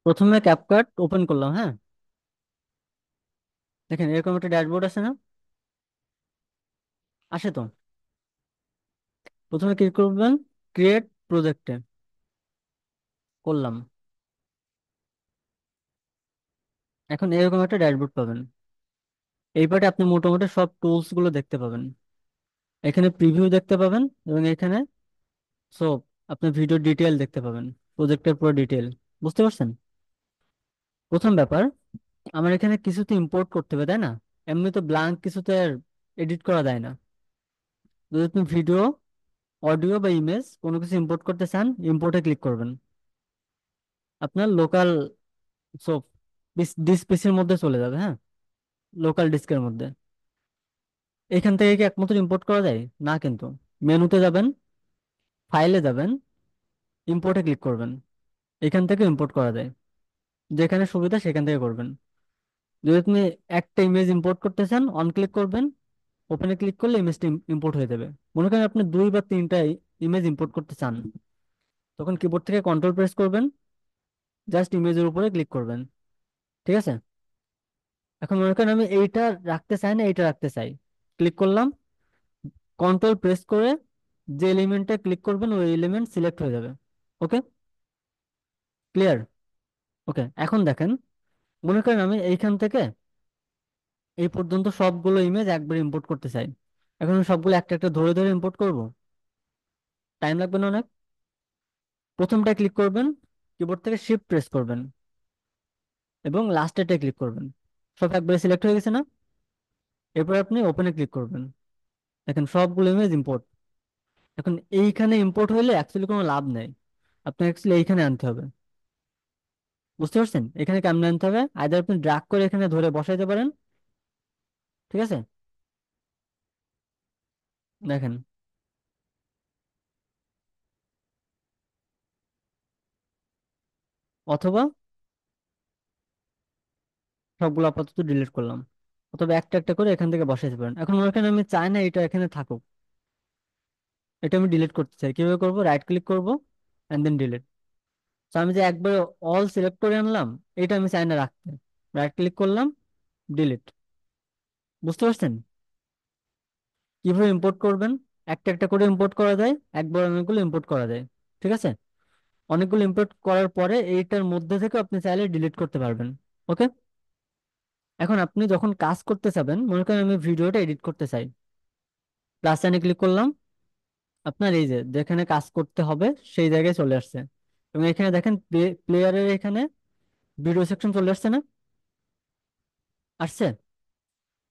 প্রথমে CapCut open করলাম, হ্যাঁ। দেখেন এরকম একটা ড্যাশবোর্ড আছে না? আসে তো। প্রথমে ক্লিক করবেন ক্রিয়েট প্রজেক্টে। করলাম। এখন এরকম একটা ড্যাশবোর্ড পাবেন। এই পার্টে আপনি মোটামুটি সব টুলস গুলো দেখতে পাবেন। এখানে প্রিভিউ দেখতে পাবেন এবং এখানে সব আপনি ভিডিও ডিটেল দেখতে পাবেন। প্রজেক্টের পুরো ডিটেল। বুঝতে পারছেন? প্রথম ব্যাপার, আমার এখানে কিছু তো ইম্পোর্ট করতে হবে, তাই না? এমনি তো ব্ল্যাঙ্ক কিছুতে এডিট করা যায় না। যদি আপনি ভিডিও, অডিও বা ইমেজ কোনো কিছু ইম্পোর্ট করতে চান, ইম্পোর্টে ক্লিক করবেন। আপনার লোকাল সব ডিস পিসির মধ্যে চলে যাবে, হ্যাঁ। লোকাল ডিস্কের মধ্যে। এখান থেকে কি একমাত্র ইম্পোর্ট করা যায়? না কিন্তু। মেনুতে যাবেন, ফাইলে যাবেন, ইম্পোর্টে ক্লিক করবেন। এখান থেকে ইম্পোর্ট করা যায়। যেখানে সুবিধা সেখান থেকে করবেন। যদি আপনি একটা ইমেজ ইম্পোর্ট করতে চান, অন ক্লিক করবেন, ওপেনে ক্লিক করলে ইমেজটা ইম্পোর্ট হয়ে যাবে। মনে করেন আপনি দুই বা তিনটা ইমেজ ইম্পোর্ট করতে চান, তখন কিবোর্ড থেকে কন্ট্রোল প্রেস করবেন, জাস্ট ইমেজের উপরে ক্লিক করবেন। ঠিক আছে? এখন মনে করেন আমি এইটা রাখতে চাই না, এইটা রাখতে চাই। ক্লিক করলাম, কন্ট্রোল প্রেস করে যে এলিমেন্টে ক্লিক করবেন ওই এলিমেন্ট সিলেক্ট হয়ে যাবে। ওকে? ক্লিয়ার? ওকে, এখন দেখেন, মনে করেন আমি এইখান থেকে এই পর্যন্ত সবগুলো ইমেজ একবার ইম্পোর্ট করতে চাই। এখন আমি সবগুলো একটা একটা ধরে ধরে ইম্পোর্ট করব। টাইম লাগবে না অনেক? প্রথমটা ক্লিক করবেন, কিবোর্ড থেকে শিফট প্রেস করবেন এবং লাস্টেরটা ক্লিক করবেন। সব একবারে সিলেক্ট হয়ে গেছে না? এরপর আপনি ওপেনে ক্লিক করবেন। দেখেন সবগুলো ইমেজ ইম্পোর্ট। এখন এইখানে ইম্পোর্ট হইলে অ্যাকচুয়ালি কোনো লাভ নেই। আপনার অ্যাকচুয়ালি এইখানে আনতে হবে। বুঝতে পারছেন? এখানে কেমনে আনতে হবে? আইদার আপনি ড্রাগ করে এখানে ধরে বসাইতে পারেন। ঠিক আছে? দেখেন। অথবা সবগুলো আপাতত ডিলিট করলাম। অথবা একটা একটা করে এখান থেকে বসাইতে পারেন। এখন মনে করেন আমি চাই না এটা এখানে থাকুক, এটা আমি ডিলিট করতে চাই। কিভাবে করবো? রাইট ক্লিক করবো এন্ড দেন ডিলিট। তো আমি যে একবার অল সিলেক্ট করে আনলাম, এটা আমি চাই না রাখতে। রাইট ক্লিক করলাম, ডিলিট। বুঝতে পারছেন কিভাবে ইম্পোর্ট করবেন? একটা একটা করে ইম্পোর্ট করা যায়, একবার অনেকগুলো ইম্পোর্ট করা যায়। ঠিক আছে? অনেকগুলো ইম্পোর্ট করার পরে এইটার মধ্যে থেকে আপনি চাইলে ডিলিট করতে পারবেন। ওকে? এখন আপনি যখন কাজ করতে চাবেন, মনে করেন আমি ভিডিওটা এডিট করতে চাই, প্লাস সাইনে ক্লিক করলাম, আপনার এই যে যেখানে কাজ করতে হবে সেই জায়গায় চলে আসছে। এবং এখানে দেখেন প্লেয়ারের এখানে ভিডিও সেকশন চলে আসছে না? আসছে।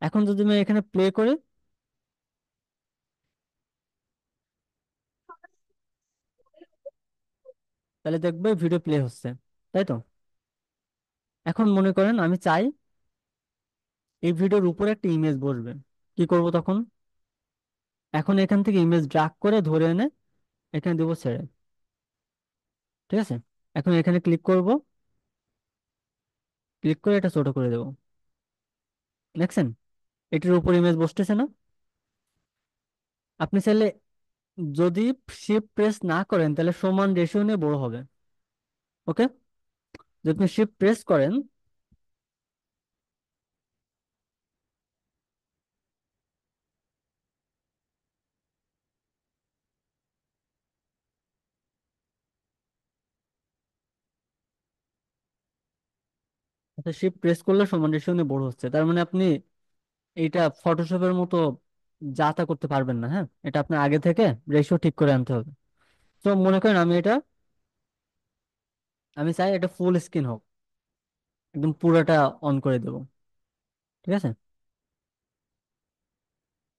এখন যদি আমি এখানে প্লে করি, তাহলে দেখবে ভিডিও প্লে হচ্ছে। তাই তো? এখন মনে করেন আমি চাই এই ভিডিওর উপরে একটা ইমেজ বসবে। কি করব তখন? এখন এখান থেকে ইমেজ ড্রাগ করে ধরে এনে এখানে দেবো ছেড়ে। ঠিক আছে? এখন এখানে ক্লিক করব, ক্লিক করে এটা ছোট করে দেবো। দেখছেন এটির উপর ইমেজ বসতেছে না? আপনি চাইলে, যদি শিফট প্রেস না করেন তাহলে সমান রেশিও নিয়ে বড় হবে। ওকে? যদি আপনি শিফট প্রেস করেন, শিফট প্রেস করলে সমান রেশিও নিয়ে বড় হচ্ছে, তার মানে আপনি এইটা ফটোশপের মতো যা তা করতে পারবেন না, হ্যাঁ। এটা আপনার আগে থেকে রেশিও ঠিক করে আনতে হবে। তো মনে করেন আমি চাই এটা ফুল স্ক্রিন হোক, একদম পুরোটা অন করে দেবো। ঠিক আছে?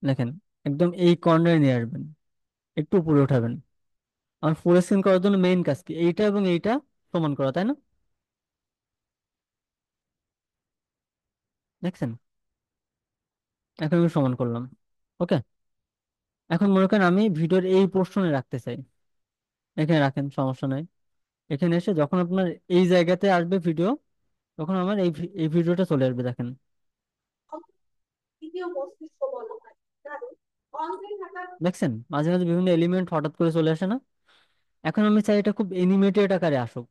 দেখেন একদম এই কর্নারে নিয়ে আসবেন, একটু উপরে উঠাবেন। আমার ফুল স্ক্রিন করার জন্য মেইন কাজ কি? এইটা এবং এইটা সমান করা, তাই না? দেখছেন? এখন আমি সমান করলাম। ওকে? এখন মনে করেন আমি ভিডিওর এই পোর্শনে রাখতে চাই, এখানে রাখেন, সমস্যা নাই। এখানে এসে যখন আপনার এই জায়গাতে আসবে ভিডিও, তখন আমার এই ভিডিওটা চলে আসবে। দেখেন দেখছেন মাঝে মাঝে বিভিন্ন এলিমেন্ট হঠাৎ করে চলে আসে না? এখন আমি চাই এটা খুব এনিমেটেড আকারে আসুক।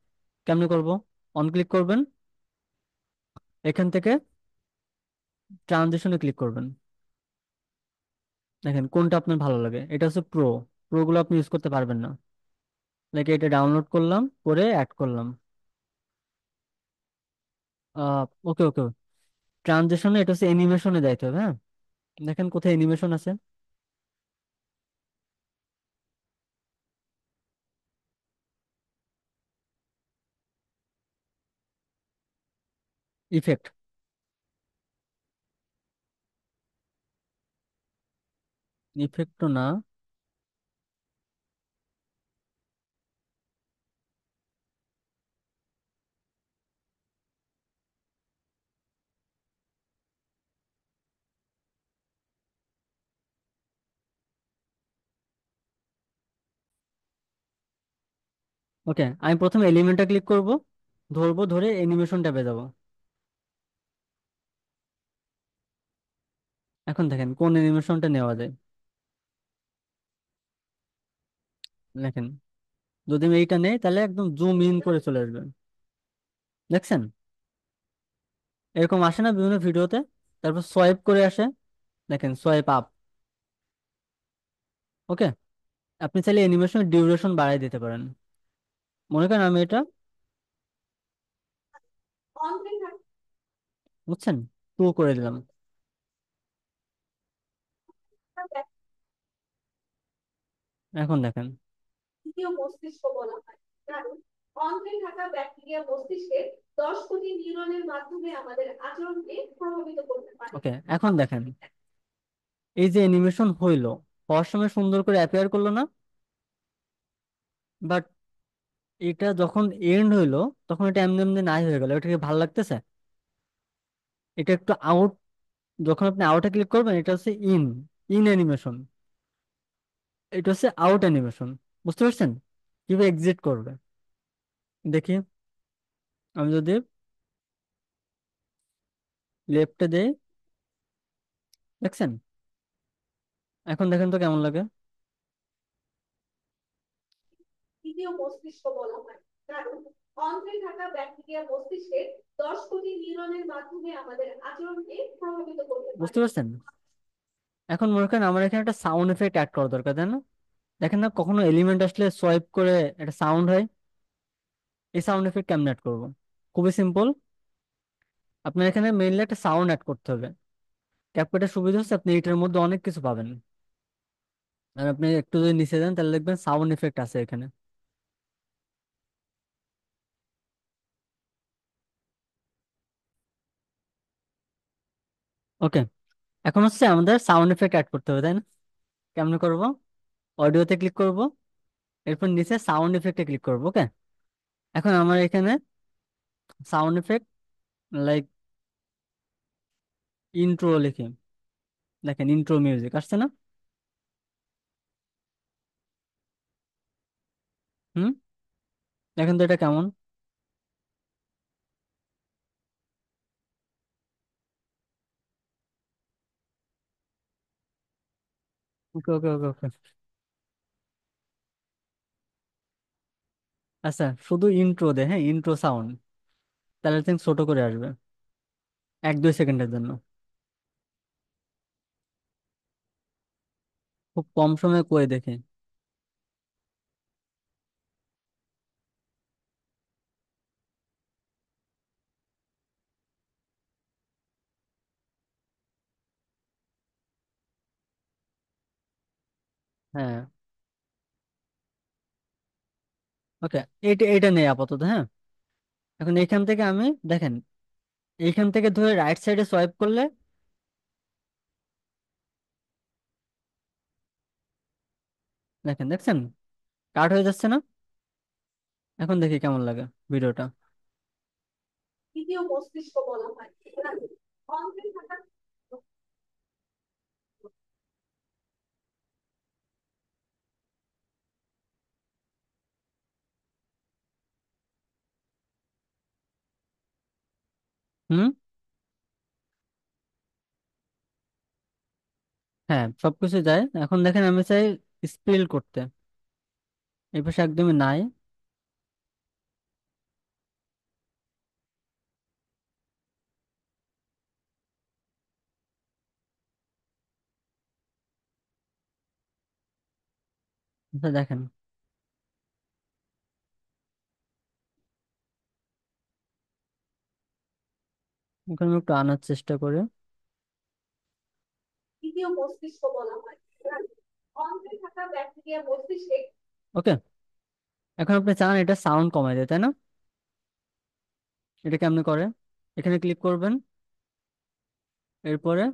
কেমনে করব? অন ক্লিক করবেন, এখান থেকে ট্রানজিশনে ক্লিক করবেন। দেখেন কোনটা আপনার ভালো লাগে, এটা হচ্ছে প্রো। প্রো গুলো আপনি ইউজ করতে পারবেন না। লাইক এটা ডাউনলোড করলাম, করে অ্যাড করলাম। ওকে ওকে। ট্রানজিশনে এটা হচ্ছে অ্যানিমেশনে যাইতে হবে, হ্যাঁ। দেখেন কোথায় অ্যানিমেশন আছে। ইফেক্ট। ইফেক্ট তো না। ওকে, আমি প্রথমে এলিমেন্টটা ক্লিক করব, ধরবো, ধরে অ্যানিমেশন ট্যাবে যাব। এখন দেখেন কোন অ্যানিমেশনটা নেওয়া যায়। দেখেন যদি আমি এইটা নেই তাহলে একদম জুম ইন করে চলে আসবে। দেখছেন এরকম আসে না বিভিন্ন ভিডিওতে? তারপর সোয়াইপ করে আসে, দেখেন সোয়াইপ আপ। ওকে। আপনি চাইলে অ্যানিমেশনের ডিউরেশন বাড়াই দিতে পারেন। মনে করেন আমি এটা, বুঝছেন, 2 করে দিলাম। এখন দেখেন। তৃতীয় মস্তিষ্ক বলা হয়, কারণ অন্ধ্রে থাকা ব্যাকটেরিয়া মস্তিষ্কে 10 কোটি নিউরনের মাধ্যমে আমাদের আচরণকে প্রভাবিত করতে পারে। ওকে, এখন দেখেন এই যে অ্যানিমেশন হইলো, হওয়ার সময় সুন্দর করে অ্যাপিয়ার করলো না? বাট এটা যখন এন্ড হইলো তখন এটা এমনি এমনি নাই হয়ে গেল, এটাকে ভালো লাগতেছে? এটা একটু আউট, যখন আপনি আউটে ক্লিক করবেন এটা হচ্ছে ইন, ইন অ্যানিমেশন। এটা হচ্ছে আউট অ্যানিমেশন। বুঝতে পারছেন কিভাবে এক্সিট করবে? দেখি, আমি যদি লেফটে দেই, দেখছেন? এখন দেখেন তো কেমন লাগে। তৃতীয় মস্তিষ্ক বলা হয়, কারণ অন্ধ্রে থাকা ব্যাকটেরিয়া মস্তিষ্কে 10 কোটি নিউরনের মাধ্যমে আমাদের আচরণকে প্রভাবিত করতে বুঝতে পারে। পারছেন? এখন মনে করেন আমার এখানে একটা সাউন্ড এফেক্ট অ্যাড করা দরকার, তাই না? দেখেন না কখনো এলিমেন্ট আসলে সোয়াইপ করে একটা সাউন্ড হয়। এই সাউন্ড এফেক্ট কেমনে অ্যাড করবো? খুবই সিম্পল। আপনার এখানে মেইনলি একটা সাউন্ড অ্যাড করতে হবে। ক্যাপকাটের সুবিধা হচ্ছে আপনি এটার মধ্যে অনেক কিছু পাবেন। আর আপনি একটু যদি নিচে যান তাহলে দেখবেন সাউন্ড এফেক্ট আছে এখানে। ওকে, এখন হচ্ছে আমাদের সাউন্ড এফেক্ট অ্যাড করতে হবে, তাই না? কেমনে করব? অডিওতে ক্লিক করব, এরপর নিচে সাউন্ড এফেক্টে ক্লিক করব। ওকে। এখন আমার এখানে সাউন্ড এফেক্ট, লাইক ইন্ট্রো লিখি। দেখেন ইন্ট্রো মিউজিক আসছে না? হুম। দেখেন তো এটা কেমন। ওকে ওকে ওকে ওকে। আচ্ছা, শুধু ইন্ট্রো দে, হ্যাঁ, ইন্ট্রো সাউন্ড, তাহলে think ছোট করে আসবে 1-2 সেকেন্ডের জন্য। খুব কম সময়ে করে দেখে। হ্যাঁ। ওকে, এটা এটা নেই আপাতত, হ্যাঁ। এখন এইখান থেকে আমি, দেখেন, এইখান থেকে ধরে রাইট সাইডে সোয়াইপ করলে, দেখেন, দেখছেন কাট হয়ে যাচ্ছে না? এখন দেখি কেমন লাগে ভিডিওটা। তৃতীয় মস্তিষ্ক বলা হয়, কারণ অন্ধ্রে থাকা হুম। হ্যাঁ, সবকিছু যায়। এখন দেখেন আমি চাই স্পেল করতে, এই পাশে একদমই নাই। আচ্ছা দেখেন, এখন আমি একটু আনার চেষ্টা করে। তৃতীয় মস্তিষ্ক বলা হয়। অন্ত্রে থাকা ব্যাকটেরিয়া মস্তিষ্কে। ওকে, এখন আপনি চান এটা সাউন্ড কমাই দেয়, তাই না? এটা কেমনে করে? এখানে ক্লিক করবেন, এরপরে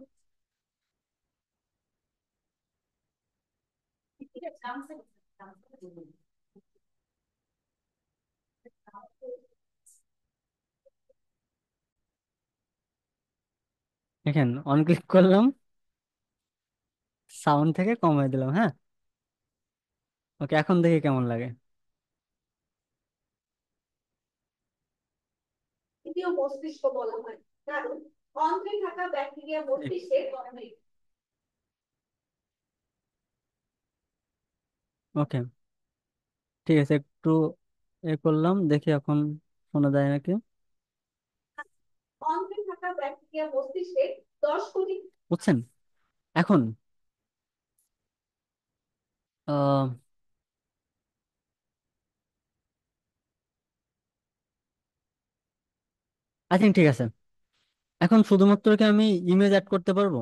দেখেন অন ক্লিক করলাম, সাউন্ড থেকে কমাই দিলাম, হ্যাঁ। ওকে, এখন দেখি কেমন লাগে। তৃতীয় মস্তিষ্ক বলা হয়, কারণ অন্ত্রে থাকা ব্যাকটেরিয়া মস্তিষ্কে জন্মে। ওকে, ঠিক আছে, একটু এ করলাম, দেখি এখন শোনা যায় নাকি। অন্ত্রে থাকা ব্যাকটেরিয়া মস্তিষ্কে 10 কোটি। বুঝছেন? এখন আহ আই থিঙ্ক ঠিক আছে। এখন শুধুমাত্র কি আমি ইমেজ অ্যাড করতে পারবো?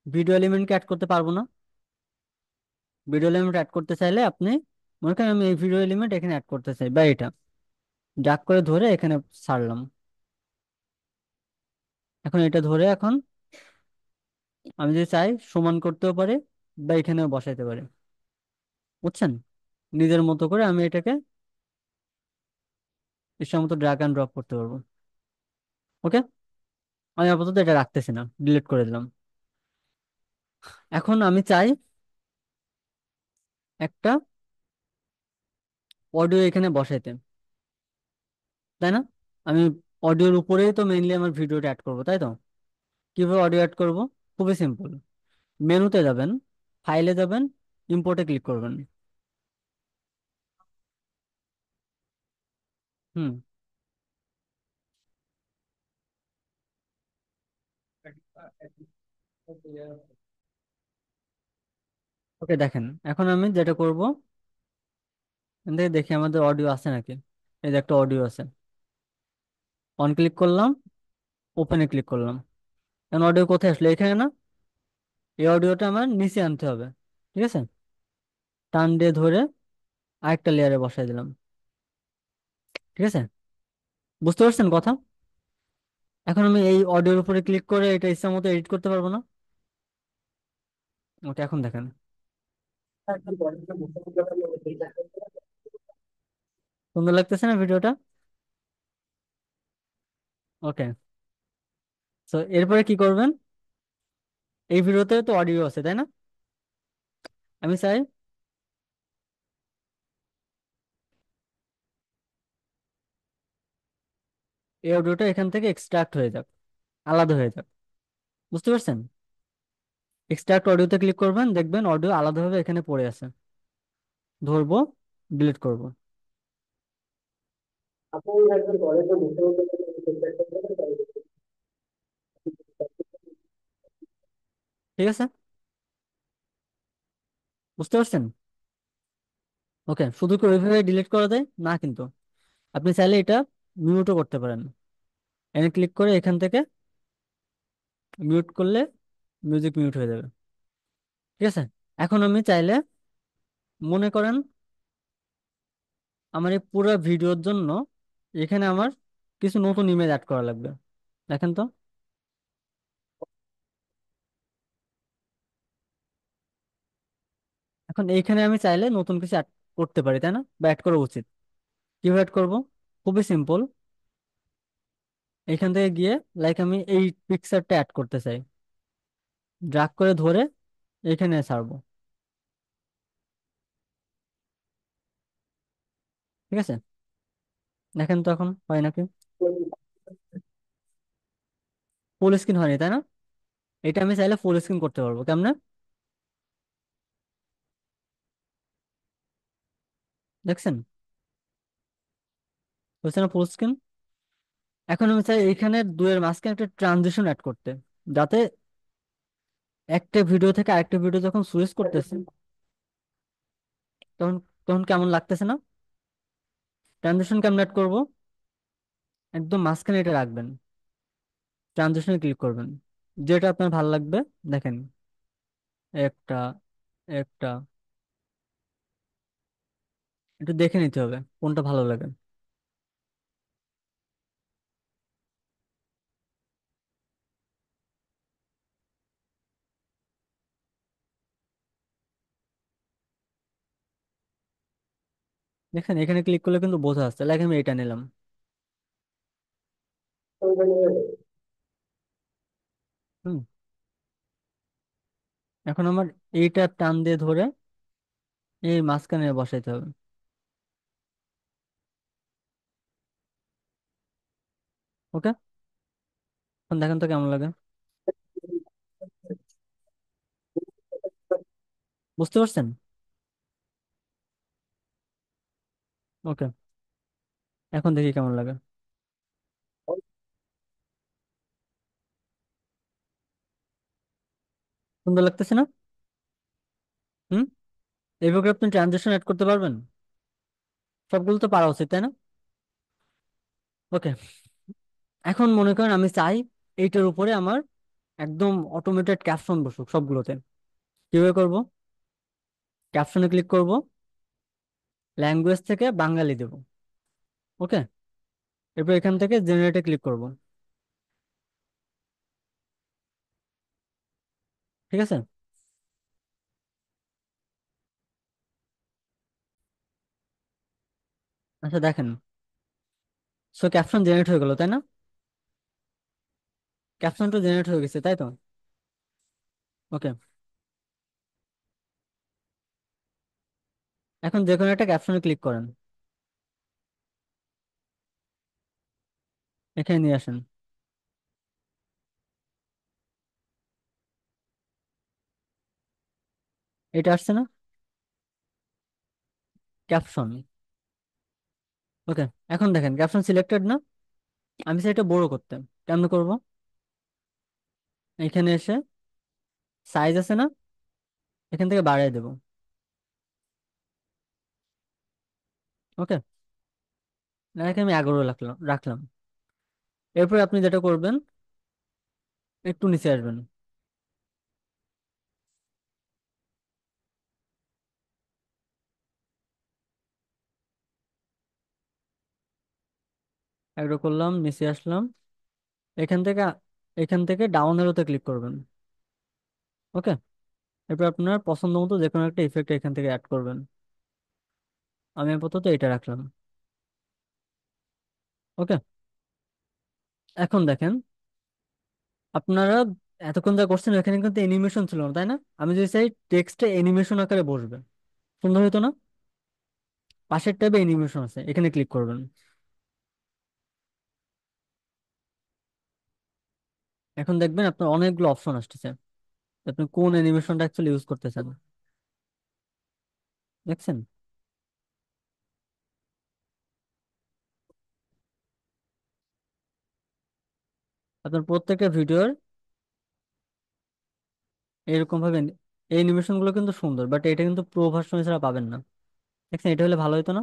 ভিডিও এলিমেন্টকে অ্যাড করতে পারবো না? ভিডিও এলিমেন্ট অ্যাড করতে চাইলে আপনি মনে করেন আমি এই ভিডিও এলিমেন্ট এখানে অ্যাড করতে চাই, বা এটা ড্রাগ করে ধরে এখানে ছাড়লাম। এখন এটা ধরে এখন আমি যদি চাই সমান করতেও পারি, বা এখানেও বসাইতে পারি। বুঝছেন? নিজের মতো করে আমি এটাকে ইচ্ছা মতো ড্রাগ অ্যান্ড ড্রপ করতে পারবো। ওকে, আমি আপাতত এটা রাখতেছি না, ডিলিট করে দিলাম। এখন আমি চাই একটা অডিও এখানে বসাইতে, তাই না? আমি অডিওর উপরেই তো মেইনলি আমার ভিডিওটা অ্যাড করবো, তাই তো? কিভাবে অডিও অ্যাড করব? খুবই সিম্পল। মেনুতে যাবেন, ফাইলে যাবেন, ইম্পোর্টে ক্লিক করবেন। হুম। ওকে, দেখেন এখন আমি যেটা করব, এখান থেকে দেখি আমাদের অডিও আছে নাকি। এই যে একটা অডিও আছে, অন ক্লিক করলাম, ওপেনে ক্লিক করলাম। এখন অডিও কোথায় আসলো? এখানে না? এই অডিওটা আমার নিচে আনতে হবে, ঠিক আছে? টান দিয়ে ধরে আরেকটা লেয়ারে বসাই দিলাম, ঠিক আছে? বুঝতে পারছেন কথা? এখন আমি এই অডিওর উপরে ক্লিক করে এটা ইচ্ছা মতো এডিট করতে পারবো না? ওকে, এখন দেখেন। সুন্দর লাগতেছে না ভিডিওটা? ওকে, তো এরপরে কি করবেন? এই ভিডিওতে তো অডিও আছে, তাই না? আমি চাই এই অডিওটা এখান থেকে এক্সট্রাক্ট হয়ে যাক, আলাদা হয়ে যাক। বুঝতে পারছেন? এক্সট্রাক্ট অডিওতে ক্লিক করবেন, দেখবেন অডিও আলাদাভাবে এখানে পড়ে আছে। ধরবো, ডিলিট করব। ঠিক আছে? বুঝতে পারছেন? ওকে, শুধু কি ওইভাবে ডিলিট করা যায় না কিন্তু, আপনি চাইলে এটা মিউটও করতে পারেন। এনে ক্লিক করে এখান থেকে মিউট করলে মিউজিক মিউট হয়ে যাবে। ঠিক আছে? এখন আমি চাইলে মনে করেন আমার এই পুরো ভিডিওর জন্য এখানে আমার কিছু নতুন ইমেজ অ্যাড করা লাগবে। দেখেন তো, এখন এইখানে আমি চাইলে নতুন কিছু অ্যাড করতে পারি, তাই না? বা অ্যাড করা উচিত। কিভাবে অ্যাড করবো? খুবই সিম্পল। এখান থেকে গিয়ে লাইক আমি এই পিকচারটা অ্যাড করতে চাই, ড্রাগ করে ধরে এখানে ছাড়বো। ঠিক আছে? দেখেন তো এখন হয় নাকি? ফুল স্ক্রিন হয়নি, তাই না? এটা আমি চাইলে ফুল স্ক্রিন করতে পারবো, কেমনে? দেখছেন হচ্ছে না ফুল স্ক্রিন? এখন আমি চাই এখানে দুয়ের মাঝখানে একটা ট্রানজিশন অ্যাড করতে, যাতে একটা ভিডিও থেকে আরেকটা ভিডিও যখন সুইচ করতেছে তখন তখন কেমন লাগতেছে না? ট্রানজিশন কেমন অ্যাড করবো? একদম মাঝখানে এটা রাখবেন, ট্রানজিশনে ক্লিক করবেন, যেটা আপনার ভালো লাগবে। দেখেন, একটা একটা একটু দেখে নিতে হবে কোনটা ভালো লাগে। দেখেন এখানে ক্লিক করলে কিন্তু বোঝা যাচ্ছে, লাইক আমি এটা নিলাম। হুম। এখন আমার এইটা টান দিয়ে ধরে এই মাঝখানে বসাইতে হবে। ওকে, এখন দেখেন তো কেমন লাগে। বুঝতে পারছেন? ওকে, এখন দেখি কেমন লাগে। সুন্দর লাগতেছে না? হুম। এইভাবে আপনি ট্রানজেকশন অ্যাড করতে পারবেন। সবগুলো তো পারা উচিত, তাই না? ওকে, এখন মনে করেন আমি চাই এইটার উপরে আমার একদম অটোমেটেড ক্যাপশন বসুক সবগুলোতে। কিভাবে করব? ক্যাপশনে ক্লিক করব, ল্যাঙ্গুয়েজ থেকে বাঙালি দেব। ওকে, এরপর এখান থেকে জেনারেটে ক্লিক করব। ঠিক আছে। আচ্ছা দেখেন, সো ক্যাপশন জেনারেট হয়ে গেল, তাই না? ক্যাপশনটা জেনারেট হয়ে গেছে, তাই তো? ওকে, এখন যে কোনো একটা ক্যাপশনে ক্লিক করেন, এখানে নিয়ে আসেন। এটা আসছে না? ক্যাপশন। ওকে, এখন দেখেন ক্যাপশন সিলেক্টেড না? আমি চাই এটা বড় করতে। কেমন করব? এখানে এসে সাইজ আছে না, এখান থেকে বাড়িয়ে দেব। ওকে, এখানে আমি 11 রাখলাম রাখলাম। এরপর আপনি যেটা করবেন, একটু নিচে আসবেন। এগুলো করলাম, নিচে আসলাম। এখান থেকে ডাউন এরোতে ক্লিক করবেন। ওকে, এরপর আপনার পছন্দ মতো যে কোনো একটা ইফেক্ট এখান থেকে অ্যাড করবেন। আমি আপাতত এটা রাখলাম। ওকে, এখন দেখেন, আপনারা এতক্ষণ যা করছেন এখানে কিন্তু অ্যানিমেশন ছিল না, তাই না? আমি যদি চাই টেক্সটে অ্যানিমেশন আকারে বসবে, সুন্দর হতো না? পাশের ট্যাবে অ্যানিমেশন আছে, এখানে ক্লিক করবেন। এখন দেখবেন আপনার অনেকগুলো অপশন আসতেছে, আপনি কোন অ্যানিমেশনটা অ্যাকচুয়ালি ইউজ করতে চান। দেখছেন? আপনার প্রত্যেকটা ভিডিওর এরকম ভাবে এই অ্যানিমেশন গুলো কিন্তু সুন্দর, বাট এটা কিন্তু প্রো ভার্সন ছাড়া পাবেন না। দেখছেন, এটা হলে ভালো হতো না?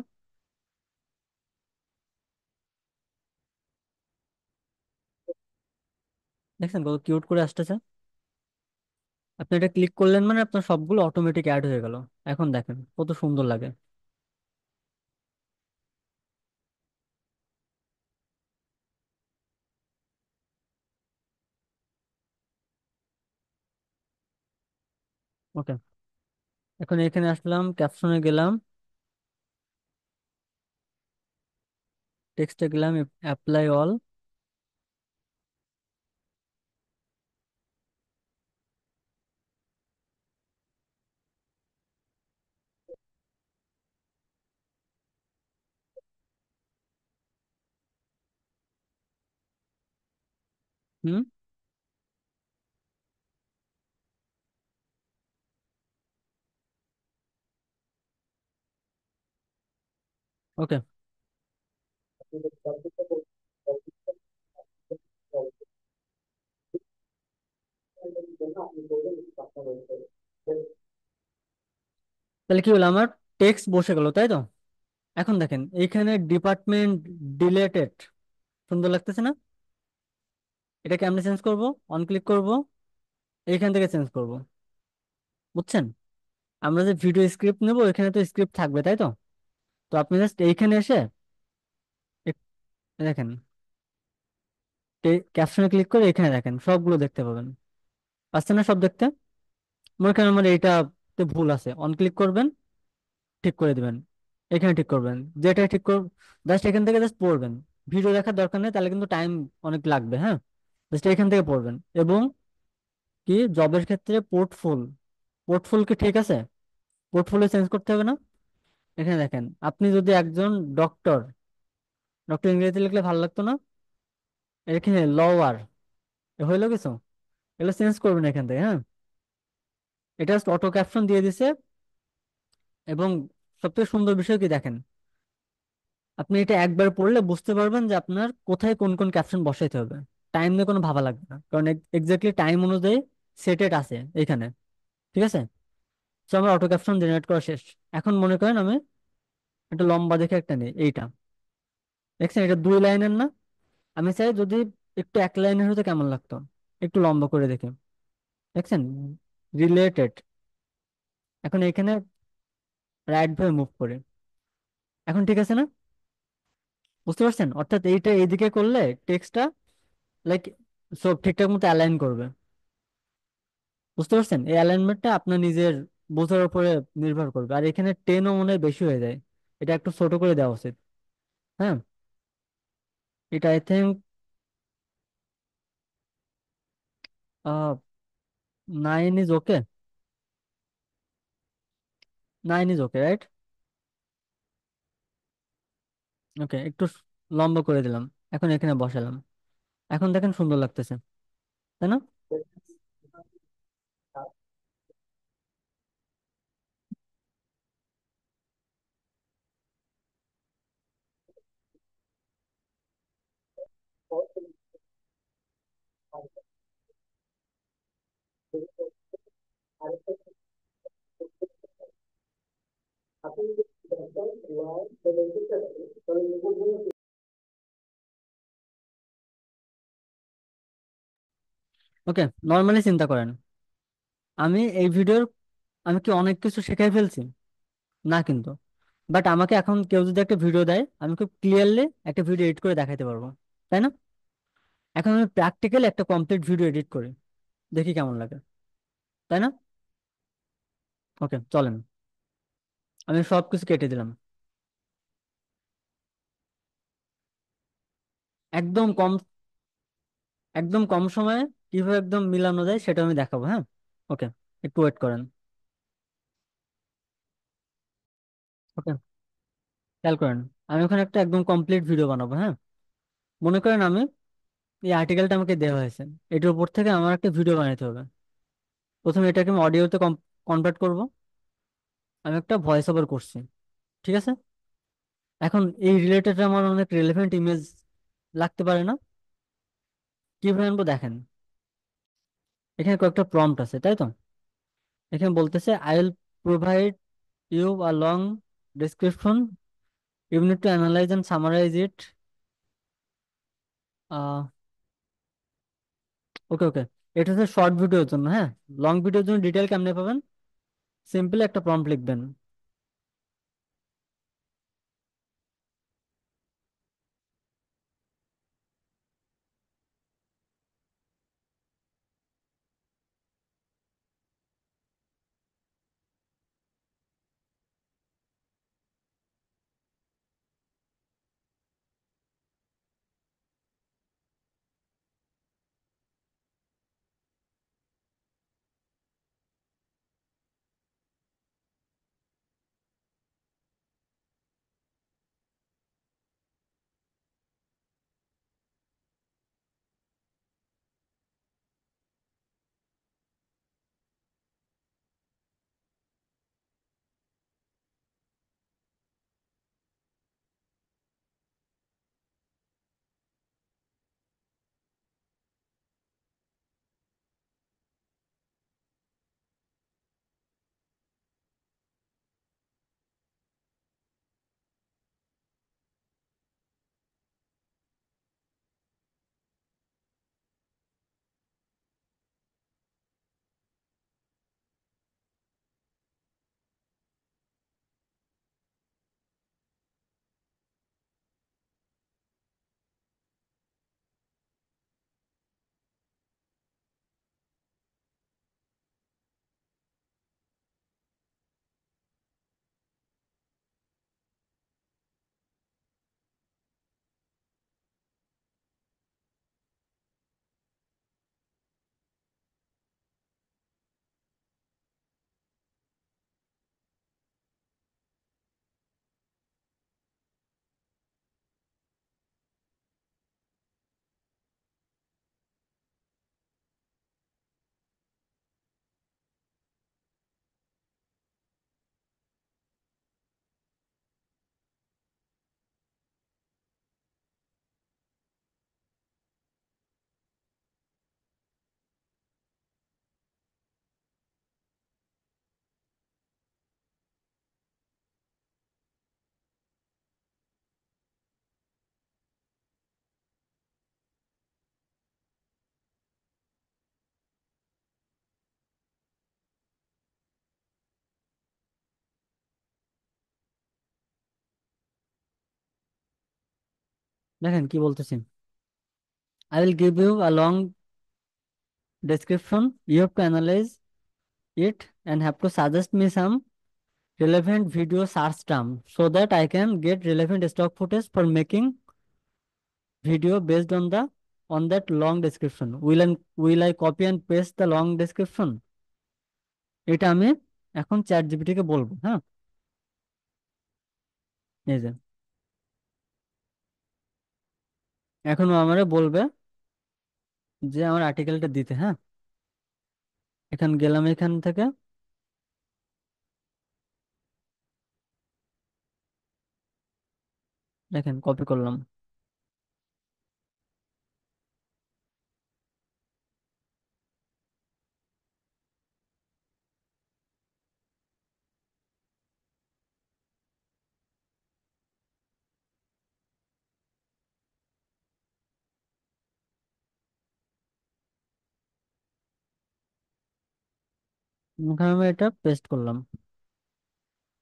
দেখছেন কত কিউট করে আসতেছে? আপনি এটা ক্লিক করলেন মানে আপনার সবগুলো অটোমেটিক অ্যাড হয়ে গেল। এখন দেখেন কত সুন্দর লাগে। ওকে, এখন এখানে আসলাম, ক্যাপশনে গেলাম, টেক্সটে গেলাম, অ্যাপ্লাই অল। হুম। ওকে, তাহলে কি হলো আমার? টেক্সট বসে গেল, তাই তো? এখন দেখেন এইখানে ডিপার্টমেন্ট ডিলেটেড, সুন্দর লাগতেছে না? এটা কেমনে চেঞ্জ করব? অন ক্লিক করব, এইখান থেকে চেঞ্জ করব। বুঝছেন? আমরা যে ভিডিও স্ক্রিপ্ট নেবো, এখানে তো স্ক্রিপ্ট থাকবে, তাই তো? তো আপনি জাস্ট এইখানে এসে এক- দেখেন, ক্যাপশনে ক্লিক করে এখানে দেখেন সবগুলো দেখতে পাবেন। পাচ্ছেন না সব দেখতে? মনে করেন আমার এইটাতে ভুল আছে, অন ক্লিক করবেন, ঠিক করে দিবেন। এখানে ঠিক করবেন, যেটা ঠিক কর, জাস্ট এখান থেকে জাস্ট পড়বেন। ভিডিও দেখার দরকার নেই, তাহলে কিন্তু টাইম অনেক লাগবে, হ্যাঁ। জাস্ট এখান থেকে পড়বেন। এবং কি, জবের ক্ষেত্রে পোর্টফোল কি ঠিক আছে? পোর্টফোলিও চেঞ্জ করতে হবে না? এখানে দেখেন, আপনি যদি একজন ডক্টর, ডক্টর ইংরেজিতে লিখলে ভালো লাগতো না? এখানে লওয়ার হইলো কিছু, এগুলো চেঞ্জ করবেন এখান থেকে, হ্যাঁ। এটা অটো ক্যাপশন দিয়ে দিছে। এবং সবথেকে সুন্দর বিষয় কি দেখেন, আপনি এটা একবার পড়লে বুঝতে পারবেন যে আপনার কোথায় কোন কোন ক্যাপশন বসাইতে হবে। টাইম নিয়ে কোনো ভাবা লাগবে না, কারণ এক্স্যাক্টলি টাইম অনুযায়ী সেটেড আছে এখানে। ঠিক আছে? তো আমার অটো ক্যাপশন জেনারেট করা শেষ। এখন মনে করেন আমি একটা লম্বা দেখে একটা নেই, এইটা দেখছেন, এটা 2 লাইনের না? আমি চাই যদি একটু এক লাইনের হতো কেমন লাগতো, একটু লম্বা করে দেখে। দেখছেন? রিলেটেড। এখন এখানে রাইট ভাবে মুভ করে, এখন ঠিক আছে না? বুঝতে পারছেন? অর্থাৎ এইটা এইদিকে করলে টেক্সটটা লাইক সব ঠিকঠাক মতো অ্যালাইন করবে। বুঝতে পারছেন? এই অ্যালাইনমেন্টটা আপনার নিজের বোঝার উপরে নির্ভর করবে। আর এখানে টেনও মনে হয় বেশি হয়ে যায়, এটা একটু ছোট করে দেওয়া উচিত। হ্যাঁ, এটা I think 9 is okay. 9 is okay, right? Okay, একটু লম্বা করে দিলাম। এখন এখানে বসালাম। এখন দেখেন সুন্দর লাগতেছে, তাই না? ওকে, নর্মালি চিন্তা করেন, আমি এই ভিডিওর, আমি কি অনেক কিছু শিখাই ফেলছি? না কিন্তু। বাট আমাকে এখন কেউ যদি একটা ভিডিও দেয়, আমি খুব ক্লিয়ারলি একটা ভিডিও এডিট করে দেখাইতে পারবো, তাই না? এখন আমি প্র্যাকটিক্যালি একটা কমপ্লিট ভিডিও এডিট করি, দেখি কেমন লাগে, তাই না? ওকে, চলেন, আমি সবকিছু কেটে দিলাম। একদম কম, একদম কম সময়ে কিভাবে একদম মিলানো যায় সেটা আমি দেখাবো, হ্যাঁ। ওকে, একটু ওয়েট করেন। ওকে, খেয়াল করেন, আমি ওখানে একটা একদম কমপ্লিট ভিডিও বানাবো, হ্যাঁ। মনে করেন আমি, এই আর্টিকেলটা আমাকে দেওয়া হয়েছে, এটার উপর থেকে আমার একটা ভিডিও বানাতে হবে। প্রথমে এটাকে আমি অডিওতে কনভার্ট করব। আমি একটা ভয়েস ওভার করছি, ঠিক আছে? এখন এই রিলেটেড আমার অনেক রিলেভেন্ট ইমেজ লাগতে পারে না? কিভাবে আনবো দেখেন, এখানে কয়েকটা প্রম্পট আছে, তাই তো? এখানে বলতেছে I will provide you a long description, you need to analyse and summarise it. Okay okay, এটা হচ্ছে শর্ট ভিডিওর জন্য, হ্যাঁ। লং ভিডিওর জন্য ডিটেল কেমনে পাবেন? সিম্পলি একটা প্রম্পট লিখবেন। দেখেন কি বলতেছি, I will give you a long description, you have to analyse it and have to suggest me some relevant video search term so that I can get relevant stock footage for making video based on that long description. Will I copy and paste the long description? এটা আমি এখন chat GPT কে বলবো, হ্যাঁ। এই যে এখন ও আমারে বলবে যে আমার আর্টিকেলটা দিতে, হ্যাঁ। এখান গেলাম, এখান থেকে দেখেন কপি করলাম। এখানে আমি এটা পেস্ট করলাম।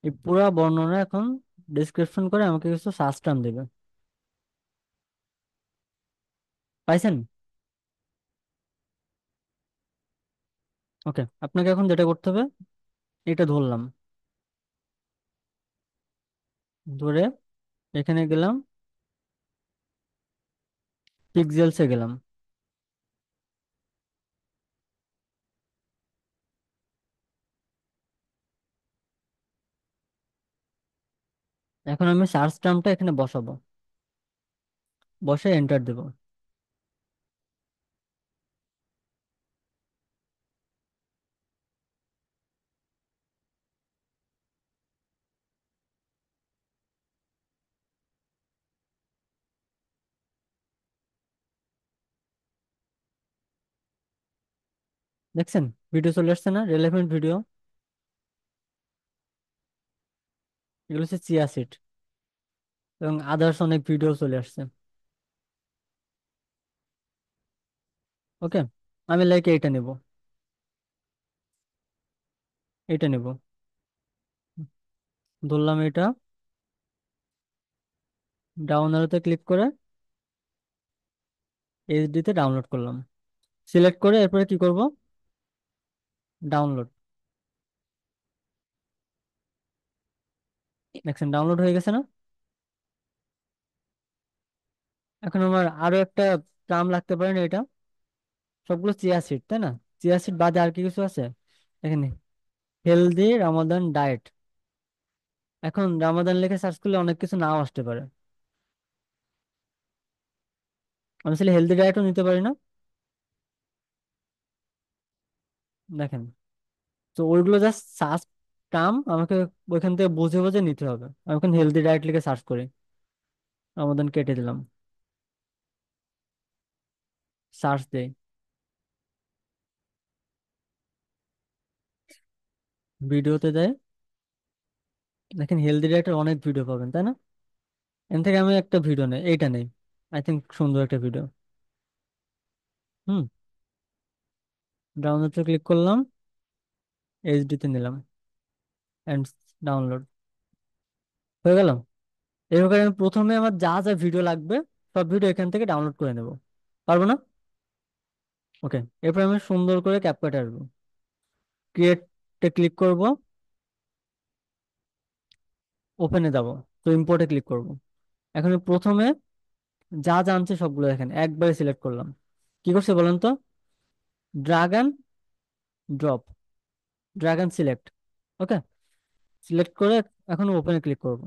এই পুরো বর্ণনা এখন ডিসক্রিপশন করে আমাকে কিছু সার্চ টার্ম দেবে। পাইছেন? ওকে, আপনাকে এখন যেটা করতে হবে, এটা ধরলাম, ধরে এখানে গেলাম, পিক্সেলসে গেলাম। এখন আমি সার্চ টার্মটা এখানে বসাবো, বসে এন্টার দেব। দেখছেন ভিডিও চলে আসছে না, রেলেভেন্ট ভিডিও। এগুলো হচ্ছে চিয়া সিড এবং আদার্স অনেক ভিডিও চলে আসছে। ওকে, আমি লাইক এইটা নেব, এইটা নেব, ধরলাম এটা, ডাউন অ্যারোতে ক্লিক করে এইচডি তে ডাউনলোড করলাম। সিলেক্ট করে এরপরে কি করব, ডাউনলোড। দেখছেন ডাউনলোড হয়ে গেছে না? এখন আমার আরো একটা টার্ম লাগতে পারে না, এটা সবগুলো চিয়া সিড তাই না? চিয়া সিড বাদে আর কি কিছু আছে এখানে? Healthy Ramadan diet. এখন রামাদান লিখে সার্চ করলে অনেক কিছু নাও আসতে পারে। আমি আসলে হেলদি ডায়েটও নিতে পারি না। দেখেন, তো ওইগুলো জাস্ট সার্চ টার্ম, আমাকে ওইখান থেকে বুঝে বুঝে নিতে হবে। আমি এখন হেলদি ডায়েট লিখে সার্চ করি, রামাদান কেটে দিলাম, সার্চ দেই, ভিডিওতে দেয়। দেখেন হেলদি ডায়েটের অনেক ভিডিও পাবেন তাই না? এখান থেকে আমি একটা ভিডিও নেই, এইটা নেই, আই থিঙ্ক সুন্দর একটা ভিডিও। হুম, ডাউনলোডে ক্লিক করলাম, এইচডি তে নিলাম, এন্ড ডাউনলোড হয়ে গেল। এইভাবে আমি প্রথমে আমার যা যা ভিডিও লাগবে সব ভিডিও এখান থেকে ডাউনলোড করে নেব, পারবো না? ওকে, এরপর আমি সুন্দর করে ক্যাপকাটে আসবো, ক্রিয়েটে ক্লিক করব, ওপেনে যাব, তো ইম্পোর্টে ক্লিক করব। এখন আমি প্রথমে যা জানছে সবগুলো দেখেন একবারে সিলেক্ট করলাম। কি করছে বলেন তো? Drug and drop, drug and select. Okay, select করে এখন ওপেনে ক্লিক করব।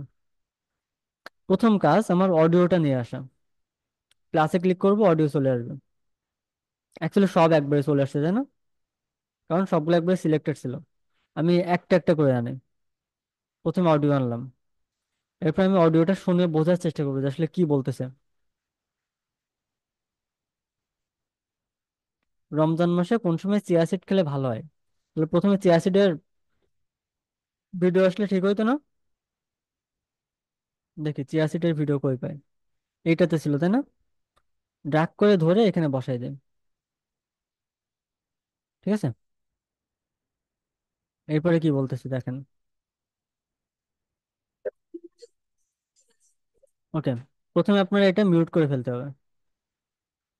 প্রথম কাজ আমার অডিওটা নিয়ে আসা, প্লাসে ক্লিক করব, অডিও চলে আসবে। অ্যাকচুয়ালি সব একবারে চলে আসছে তাই না, কারণ সবগুলো একবারে সিলেক্টেড ছিল। আমি একটা একটা করে আনি, প্রথমে অডিও আনলাম, এরপর আমি অডিওটা শুনে বোঝার চেষ্টা করবো যে আসলে কি বলতেছে। রমজান মাসে কোন সময় চিয়া সিড খেলে ভালো হয়? তাহলে প্রথমে চিয়া সিডের ভিডিও আসলে ঠিক হইতো না? দেখি চিয়া সিডের ভিডিও কই পাই, এইটাতে ছিল তাই না? ড্রাগ করে ধরে এখানে বসাই দেন, ঠিক আছে। এরপরে কি বলতেছে দেখেন। ওকে, প্রথমে আপনার এটা মিউট করে ফেলতে হবে।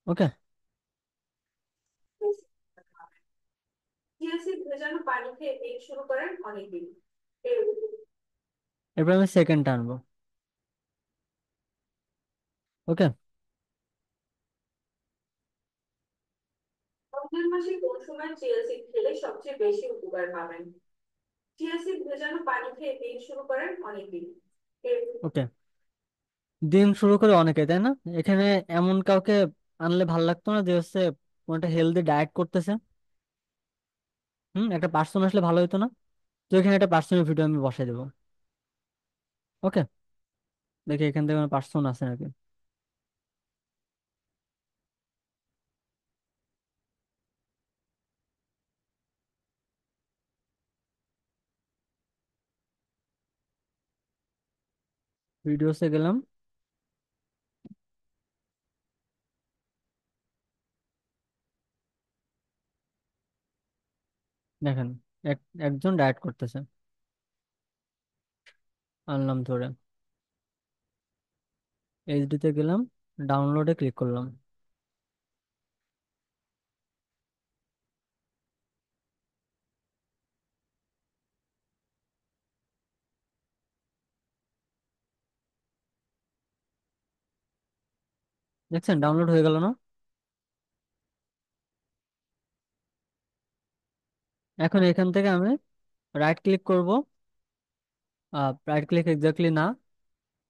ওকে। চিয়া সিড ভেজানো পানি খেয়ে দিন শুরু করেন অনেকদিন। এর এরপর আমি সেকেন্ড টানবো। ওকে। রমজান মাসে কোন সময় চিয়া সিড খেলে সবচেয়ে বেশি উপকার পাবেন? চিয়া সিড ভেজানো পানি খেয়ে দিন শুরু করেন অনেকদিন। এর ওকে, দিন শুরু করে অনেকে, তাই না? এখানে এমন কাউকে আনলে ভাল লাগতো না যে হচ্ছে কোনটা হেলদি ডায়েট করতেছে। একটা পার্সন আসলে ভালো হতো না? তো এখানে একটা পার্সোনাল ভিডিও আমি বসাই দেবো। ওকে, দেখি এখান থেকে কোনো পার্সন আছে নাকি। ভিডিওসে গেলাম। দেখেন, একজন ডায়েট করতেছে। আনলাম ধরে, এইচডিতে গেলাম, ডাউনলোডে ক্লিক করলাম। দেখছেন ডাউনলোড হয়ে গেল না? এখন এখান থেকে আমি রাইট ক্লিক করব। রাইট ক্লিক এক্স্যাক্টলি না,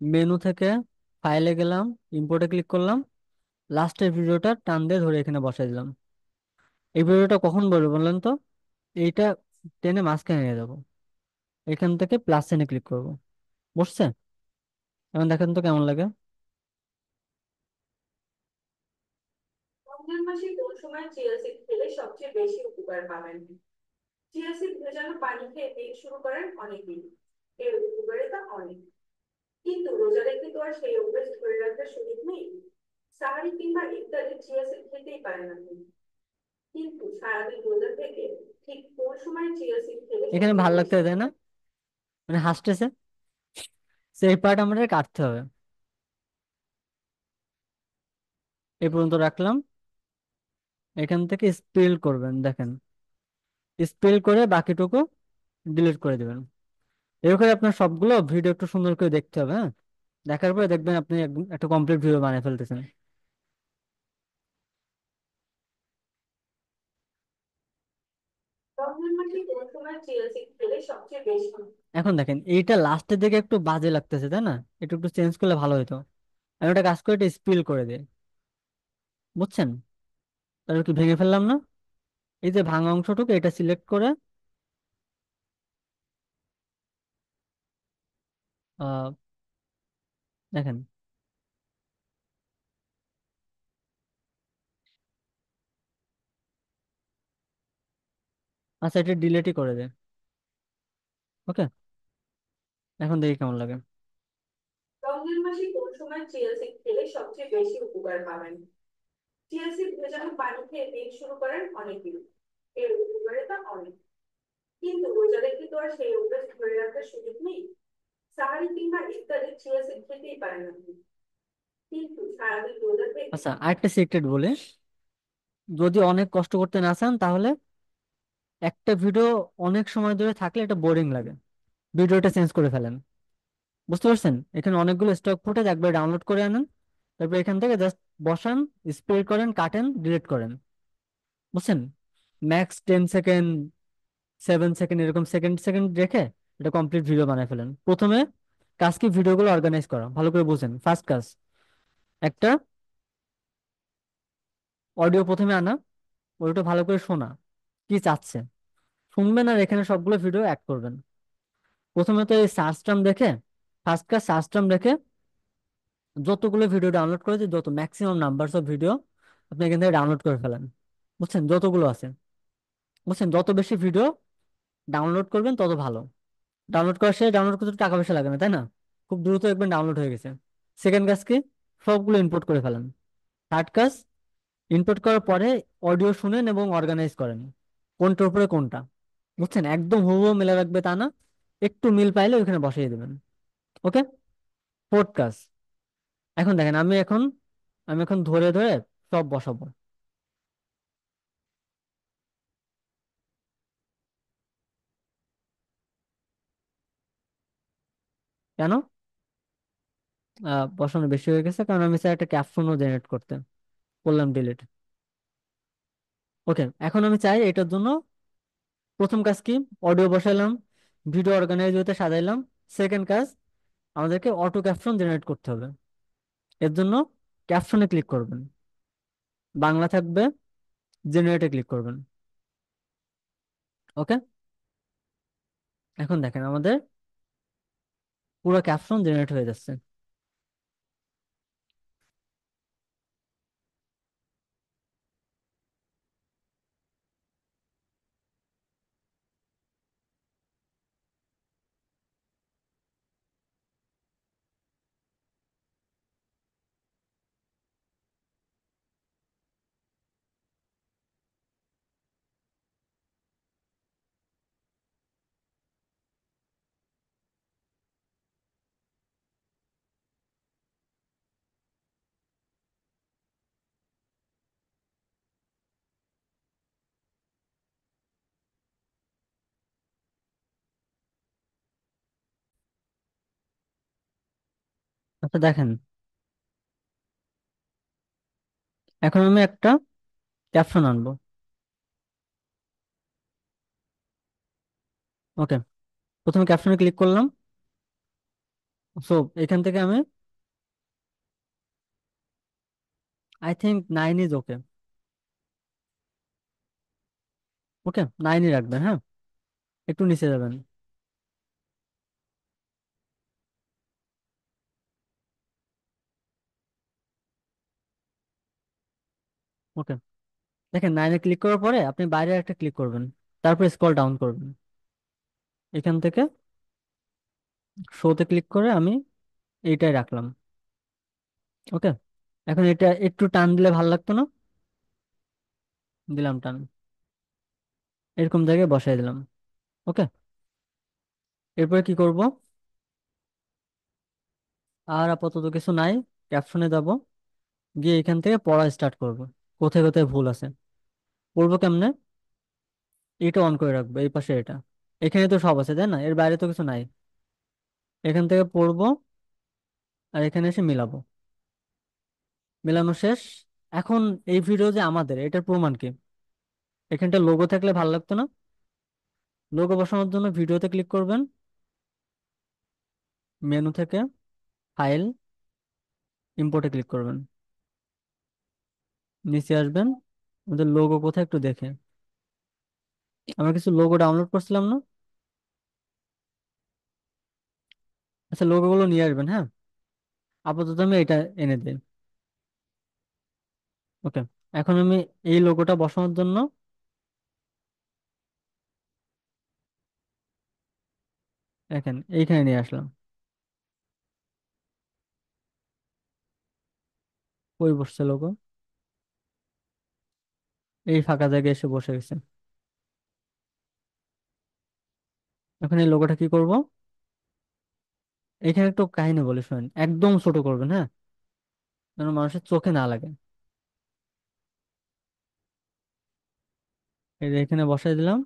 মেনু থেকে ফাইলে গেলাম, ইম্পোর্টে ক্লিক করলাম, লাস্টের ভিডিওটা টান দিয়ে ধরে এখানে বসাই দিলাম। এই ভিডিওটা কখন বলবো বললেন তো? এইটা টেনে মাঝখানে নিয়ে যাবো, এখান থেকে প্লাস এনে ক্লিক করব। বসছে? এখন দেখেন তো কেমন লাগে। রমজান মাসে কোন সময় চিয়া সিড খেলে সবচেয়ে বেশি উপকার পাবেন? চিয়া সিড ভেজানো পানি খেয়ে দিন শুরু করেন অনেকদিন। এর উপকারিতা অনেক, কিন্তু রোজা রেখে তো আর সেই অভ্যাস ধরে রাখার সুযোগ নেই। সাহারি কিংবা ইফতারে চিয়া সিড খেতেই পারেন আপনি, কিন্তু সারাদিন রোজা থেকে ঠিক কোন সময় চিয়া সিড খেলে এখানে সবচেয়ে ভাল লাগতে বেশি তাই না? উপকার? মানে হাসতেছে। সেই পার্ট আমাদের কাটতে হবে। এই পর্যন্ত রাখলাম। এখান থেকে স্পেল করবেন, দেখেন, স্পেল করে বাকিটুকু ডিলিট করে দিবেন। এরকম আপনার সবগুলো ভিডিও একটু সুন্দর করে দেখতে হবে, হ্যাঁ? দেখার পরে দেখবেন আপনি একদম একটা কমপ্লিট ভিডিও বানিয়ে ফেলতেছেন। রমজান মাসে কোন সময় চিয়া সিড খেলে সবচেয়ে বেশি? এখন দেখেন এইটা লাস্টের দিকে একটু বাজে লাগতেছে, তাই না? একটু একটু চেঞ্জ করলে ভালো হতো। আমি ওটা কাজ করে এটা স্পিল করে দিই। বুঝছেন? তাহলে কি ভেঙে ফেললাম না? এই যে ভাঙা অংশটুকু এটা সিলেক্ট করে আহ দেখেন, আচ্ছা এটা ডিলেটই করে দেয়। ওকে, এখন দেখি কেমন লাগে। রমজান মাসে কোন সময় চিয়া সিড খেলে সবচেয়ে বেশি উপকার পাবেন? চিয়া সিড ভেজানো পানি খেয়ে দিন শুরু করেন অনেকদিন। এর উপকারিতা অনেক, কিন্তু রোজা রেখে তো আর সেই অভ্যাস ধরে রাখার সুযোগ নেই। সাহারি কিংবা ইফতারে চিয়া সিড খেতেই পারেন আপনি, কিন্তু সারাদিন রোজা থেকে। আচ্ছা আরেকটা সিক্রেট বলে, যদি অনেক কষ্ট করতে না চান তাহলে একটা ভিডিও অনেক সময় ধরে থাকলে এটা বোরিং লাগে, ভিডিওটা চেঞ্জ করে ফেলেন। বুঝতে পারছেন? এখানে অনেকগুলো স্টক ফুটেজ একবার ডাউনলোড করে আনেন, তারপর এখান থেকে জাস্ট বসান, স্প্রে করেন, কাটেন, ডিলিট করেন। বুঝছেন? ম্যাক্স 10 সেকেন্ড, 7 সেকেন্ড, এরকম সেকেন্ড সেকেন্ড রেখে এটা কমপ্লিট ভিডিও বানায় ফেলেন। প্রথমে কাজ কি, ভিডিওগুলো অর্গানাইজ করা, ভালো করে বুঝেন। ফার্স্ট কাজ একটা, অডিও প্রথমে আনা, ওটা ভালো করে শোনা, কি চাচ্ছে শুনবেন, আর এখানে সবগুলো ভিডিও অ্যাড করবেন। প্রথমে তো এই সার্চ টার্ম দেখে, ফার্স্ট কাজ সার্চ টার্ম দেখে যতগুলো ভিডিও ডাউনলোড করেছে, যত ম্যাক্সিমাম নাম্বারস অফ ভিডিও আপনি এখান থেকে ডাউনলোড করে ফেলেন। বুঝছেন? যতগুলো আছে, বুঝছেন, যত বেশি ভিডিও ডাউনলোড করবেন তত ভালো। ডাউনলোড করার শেষে ডাউনলোড করতে টাকা পয়সা লাগে না, তাই না? খুব দ্রুত একবার ডাউনলোড হয়ে গেছে। সেকেন্ড কাজ কি, সবগুলো ইম্পোর্ট করে ফেলেন। থার্ড কাজ, ইম্পোর্ট করার পরে অডিও শুনেন এবং অর্গানাইজ করেন কোনটার উপরে কোনটা। বুঝছেন? একদম হুবহু মিলে রাখবে তা না, একটু মিল পাইলে ওইখানে বসিয়ে দেবেন। ওকে। ফোর্থ কাজ, এখন দেখেন, আমি এখন ধরে ধরে সব বসাবো। কেন? বসানো বেশি হয়ে গেছে কারণ আমি চাই একটা ক্যাপশনও জেনারেট করতে। করলাম ডিলিট। ওকে, এখন আমি চাই এটার জন্য প্রথম কাজ কি, অডিও বসাইলাম, ভিডিও অর্গানাইজ হতে সাজাইলাম। সেকেন্ড কাজ, আমাদেরকে অটো ক্যাপশন জেনারেট করতে হবে। এর জন্য ক্যাপশনে ক্লিক করবেন, বাংলা থাকবে, জেনারেটে ক্লিক করবেন। ওকে, এখন দেখেন আমাদের পুরো ক্যাপশন জেনারেট হয়ে যাচ্ছে। আচ্ছা দেখেন, এখন আমি একটা ক্যাপশন আনবো। ওকে, প্রথমে ক্যাপশনে ক্লিক করলাম। সো এখান থেকে আমি আই থিঙ্ক 9 ইজ ওকে। ওকে, 9ই রাখবেন, হ্যাঁ। একটু নিচে যাবেন। ওকে, দেখেন 9-এ ক্লিক করার পরে আপনি বাইরে একটা ক্লিক করবেন, তারপর স্ক্রল ডাউন করবেন। এখান থেকে শোতে ক্লিক করে আমি এইটাই রাখলাম। ওকে, এখন এটা একটু টান দিলে ভালো লাগতো না? দিলাম টান, এরকম জায়গায় বসাই দিলাম। ওকে, এরপরে কি করব? আর আপাতত কিছু নাই। ক্যাপশনে যাব, গিয়ে এখান থেকে পড়া স্টার্ট করব। কোথায় কোথায় ভুল আছে পড়বো কেমনে? এটা অন করে রাখবো, এই পাশে এটা। এখানে তো সব আছে, তাই না? এর বাইরে তো কিছু নাই। এখান থেকে পড়বো আর এখানে এসে মিলাবো। মেলানো শেষ। এখন এই ভিডিও যে আমাদের, এটার প্রমাণ কি? এখানটা লোগো থাকলে ভালো লাগতো না? লোগো বসানোর জন্য ভিডিওতে ক্লিক করবেন, মেনু থেকে ফাইল, ইম্পোর্টে ক্লিক করবেন, নিচে আসবেন। আমাদের লোগো কোথায় একটু দেখে, আমরা কিছু লোগো ডাউনলোড করছিলাম না? আচ্ছা, লোগোগুলো নিয়ে আসবেন, হ্যাঁ। আপাতত আমি এটা এনে দিই। ওকে, এখন আমি এই লোগোটা বসানোর জন্য দেখেন এইখানে নিয়ে আসলাম। ওই বসছে লোগো, এই ফাঁকা জায়গায় এসে বসে গেছে। এখন এই লোগোটা কি করব? এখানে একটু কাহিনী বলি শুনেন, একদম ছোট করবেন, হ্যাঁ, যেন মানুষের চোখে না লাগে। এই যে এখানে বসাই দিলাম।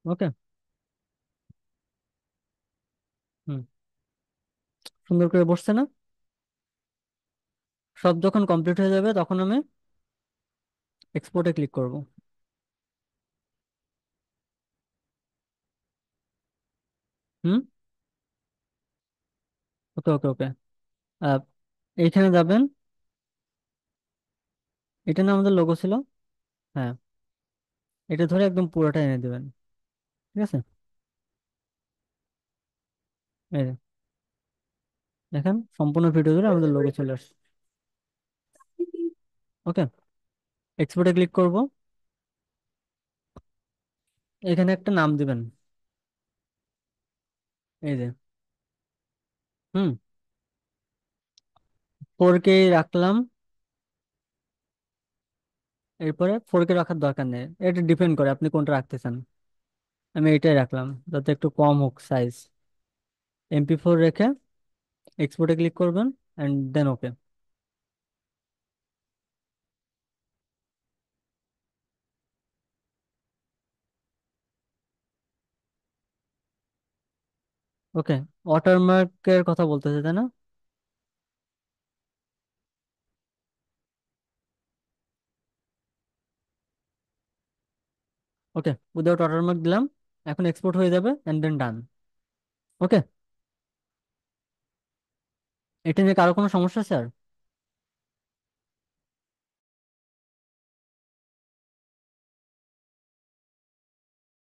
ওকে। হুম, সুন্দর করে বসছে না? সব যখন কমপ্লিট হয়ে যাবে তখন আমি এক্সপোর্টে ক্লিক করব। হুম। ওকে ওকে ওকে। আহ, এইখানে যাবেন, এটা না আমাদের লোগো ছিল? হ্যাঁ, এটা ধরে একদম পুরোটা এনে দেবেন। ঠিক আছে, এই যে, দেখেন সম্পূর্ণ ভিডিও ধরে আমাদের লোগো চলে আসছে। ওকে, এক্সপোর্টে ক্লিক করব। এখানে একটা নাম দিবেন, এই যে। হুম, 4K রাখলাম, এরপরে 4K রাখার দরকার নেই, এটা ডিপেন্ড করে আপনি কোনটা রাখতে চান। আমি এটাই রাখলাম যাতে একটু কম হোক সাইজ। MP4 রেখে এক্সপোর্টে ক্লিক করবেন, অ্যান্ড দেন ওকে। ওকে, ওয়াটারমার্কের কথা বলতেছে তাই না? ওকে, উইদাউট ওয়াটারমার্ক দিলাম। এখন এক্সপোর্ট হয়ে যাবে, অ্যান্ড দেন ডান। ওকে, এটা নিয়ে কারো কোনো সমস্যা স্যার?